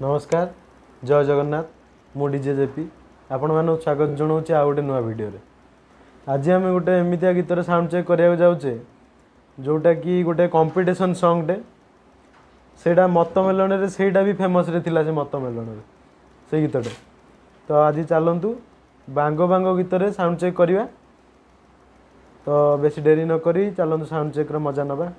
नमस्कार जय जगन्नाथ मु डीजे जेपी आपण मानक स्वागत जनाऊँ आ गोटे नुआ वीडियो रे। आज आम गोटे एमतिया गीतर साउंड चेक करा जाऊे जोटा कि गोटे कंपटीशन सॉन्ग टे सेटा मत मेलन रे सेटा भी फेमस रे थिला से मत मेलन रे से गीतटे। तो आज चलतु बांगो बांगो गीत साउंड चेक करवा। तो बेसी डेरी न करी चलतु साउंड चेक रो मजा नबा।